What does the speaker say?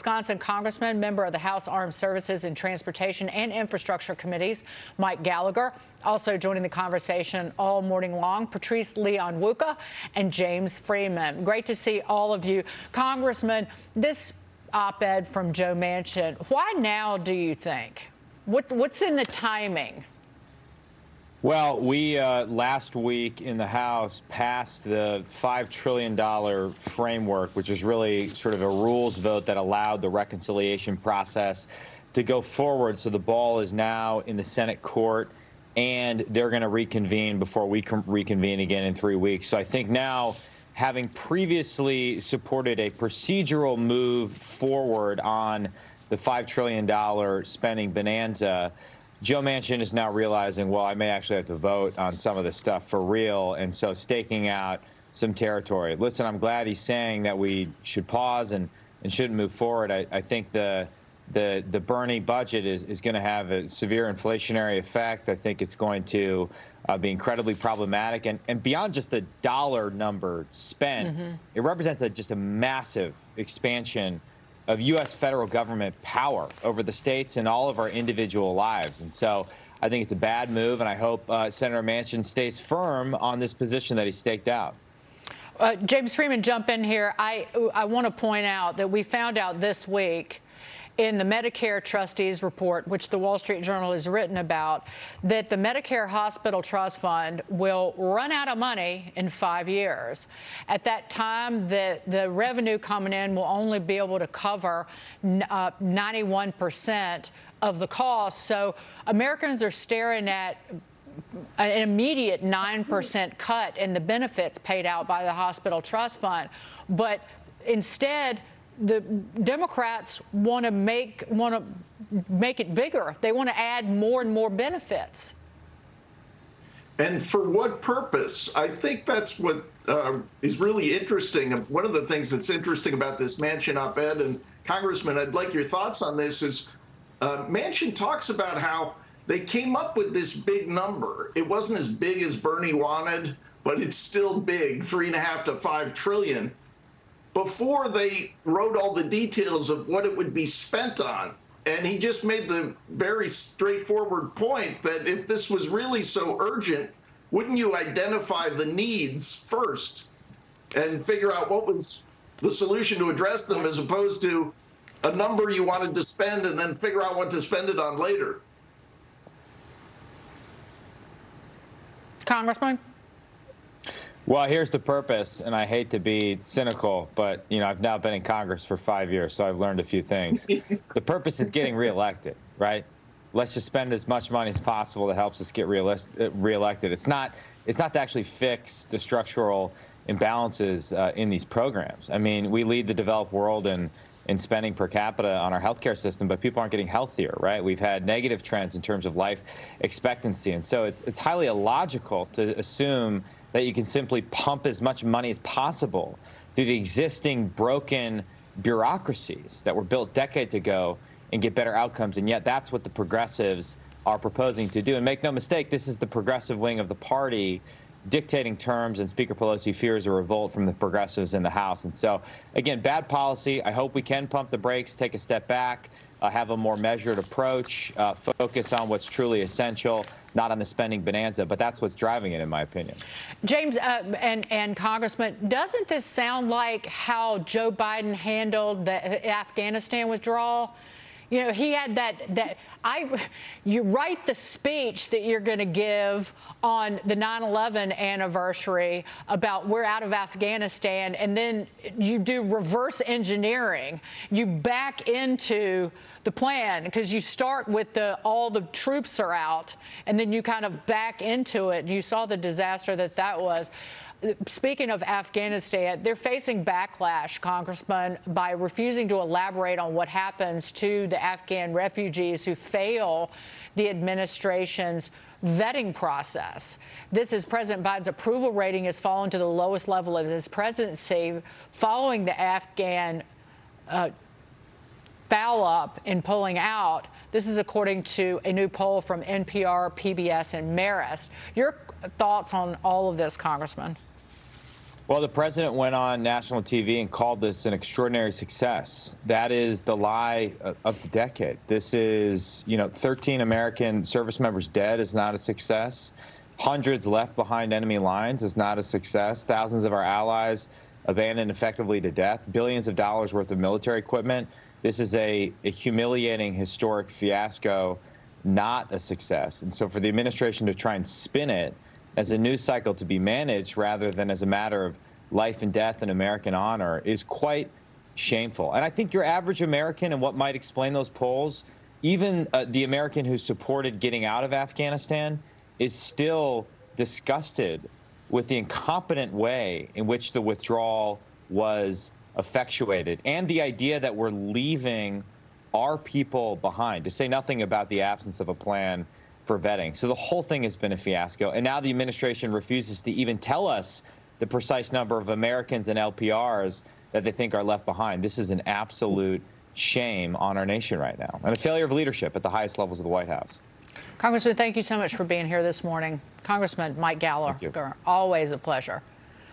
Wisconsin Congressman, member of the House Armed Services and Transportation and Infrastructure Committees, Mike Gallagher. Also joining the conversation all morning long, Petraeus Leon-Wuka and James Freeman. Great to see all of you. Congressman, this op-ed from Joe Manchin, why now, do you think? What's in the timing? Well, we last week in the House passed the $5 trillion framework, which is really sort of a rules vote that allowed the reconciliation process to go forward. So the ball is now in the Senate court, and they're going to reconvene before we can reconvene again in 3 weeks. So I think now, having previously supported a procedural move forward on the $5 trillion spending bonanza, Joe Manchin is now realizing, well, I may actually have to vote on some of this stuff for real, and so staking out some territory. Listen, I'm glad he's saying that we should pause and shouldn't move forward. I think the Bernie budget is going to have a severe inflationary effect. I think it's going to be incredibly problematic. And beyond just the dollar number spent, it represents just a massive expansion of U.S. federal government power over the states and all of our individual lives. And so I think it's a bad move, and I hope Senator Manchin stays firm on this position that he staked out. James Freeman, jump in here. I want to point out that we found out this week in the Medicare Trustees report, which the Wall Street Journal has written about, that the Medicare Hospital Trust Fund will run out of money in 5 years. At that time, the revenue coming in will only be able to cover 91% of the cost. So Americans are staring at an immediate 9% cut in the benefits paid out by the Hospital Trust Fund. But instead, the Democrats want to make it bigger. They want to add more and more benefits. And for what purpose? I think that's what is really interesting. One of the things that's interesting about this Manchin op-ed, and Congressman, I'd like your thoughts on this, is Manchin talks about how they came up with this big number. It wasn't as big as Bernie wanted, but it's still big, 3.5 to 5 trillion. Before they wrote all the details of what it would be spent on. And he just made the very straightforward point that if this was really so urgent, wouldn't you identify the needs first and figure out what was the solution to address them, as opposed to a number you wanted to spend and then figure out what to spend it on later? Congressman? Well, here's the purpose, and I hate to be cynical, but, you know, I've now been in Congress for 5 years, so I've learned a few things. The purpose is getting reelected, right? Let's just spend as much money as possible that helps us get reelected. It's not to actually fix the structural imbalances in these programs. I mean, we lead the developed world in spending per capita on our healthcare system, but people aren't getting healthier, right? We've had negative trends in terms of life expectancy, and so it's highly illogical to assume that you can simply pump as much money as possible through the existing broken bureaucracies that were built decades ago and get better outcomes. And yet that's what the progressives are proposing to do. And make no mistake, this is the progressive wing of the party dictating terms, and Speaker Pelosi fears a revolt from the progressives in the House. And so, again, bad policy. I hope we can pump the brakes, take a step back, have a more measured approach, focus on what's truly essential, not on the spending bonanza. But that's what's driving it, in my opinion. James and Congressman, doesn't this sound like how Joe Biden handled the Afghanistan withdrawal? You know, he had you write the speech that you're going to give on the 9/11 anniversary about we're out of Afghanistan, and then you do reverse engineering. You back into the plan because you start with all the troops are out, and then you kind of back into it. You saw the disaster that was. Speaking of Afghanistan, they're facing backlash, Congressman, by refusing to elaborate on what happens to the Afghan refugees who fail the administration's vetting process. This is President Biden's approval rating has fallen to the lowest level of his presidency following the Afghan foul up in pulling out. This is according to a new poll from NPR, PBS, and Marist. Your thoughts on all of this, Congressman? Well, the president went on national TV and called this an extraordinary success. That is the lie of the decade. This is, 13 American service members dead is not a success. Hundreds left behind enemy lines is not a success. Thousands of our allies abandoned effectively to death. Billions of dollars worth of military equipment. This is a humiliating, historic fiasco, not a success. And so for the administration to try and spin it as a news cycle to be managed rather than as a matter of life and death and American honor is quite shameful. And I think your average American, and what might explain those polls, even the American who supported getting out of Afghanistan, is still disgusted with the incompetent way in which the withdrawal was effectuated and the idea that we're leaving our people behind, to say nothing about the absence of a plan for vetting. So the whole thing has been a fiasco. And now the administration refuses to even tell us the precise number of Americans and LPRs that they think are left behind. This is an absolute shame on our nation right now, and a failure of leadership at the highest levels of the White House. Congressman, thank you so much for being here this morning. Congressman Mike Gallagher, always a pleasure.